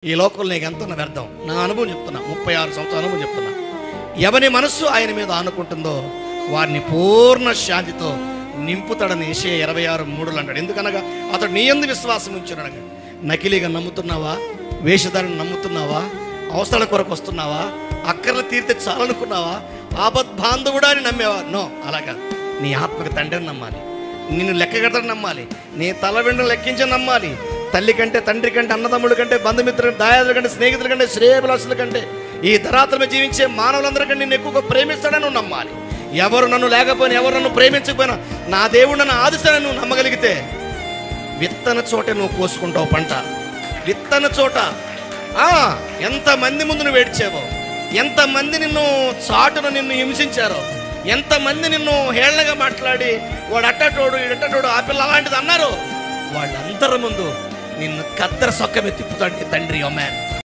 ఈ లోకంలో నీకు ఎంత వ్యర్థం. నా అనుభవం చెప్తున్నా, 36 సంవత్సరాల అనుభవం చెప్తున్నా. ఎవని మనస్సు ఆయన మీద ఆనుకుంటుందో వారిని పూర్ణ శాంతితో నింపుతాడని యెషయా 26:3 అంటాడు. ఎందుకనగా అతడు నీ యందు విశ్వాసం ఉంచునగా. నకిలీగా నమ్ముతున్నావా? వేషధారణ నమ్ముతున్నావా? అవసరాల కొరకు వస్తున్నావా? అక్కర్లు తీరితే చాలనుకున్నావా? ఆపద్బాంధవుడా అని నమ్మేవా? నో, అలాగా. నీ ఆత్మక తండ్రిని నమ్మాలి, నిన్ను లెక్కగడతని నమ్మాలి, నీ తల వెంట్రుకలు లెక్కించని నమ్మాలి. తల్లి కంటే, తండ్రి కంటే, అన్నదమ్ముల కంటే, బంధుమిత్రుల కంటే, దాయాదుల కంటే, స్నేహితుల కంటే, శ్రేయభిలాషుల కంటే, ఈ ధరాత్రమే జీవించే మానవులందరికంటే నిన్ను ఎక్కువగా ప్రేమిస్తాడని నువ్వు నమ్మాలి. ఎవరు నన్ను లేకపోయినా, ఎవరు నన్ను ప్రేమించకపోయినా, నా దేవుడు నన్ను ఆదిస్తానని నువ్వు నమ్మగలిగితే విత్తన చోటే నువ్వు కోసుకుంటావు పంట. విత్తన చోట ఎంతమంది ముందు నువ్వు ఏడ్చావో, ఎంతమంది నిన్ను చాటున నిన్ను హింసించారో, ఎంతమంది నిన్ను హేళనగా మాట్లాడి వాడు అట్టటోడు ఈడట్టటోడు ఆ పిల్ల అలాంటిది అన్నారు, వాళ్ళందరి ముందు నిన్ను కద్దర సొక్క తిప్పుతాడు నీ తండ్రి. Oh man.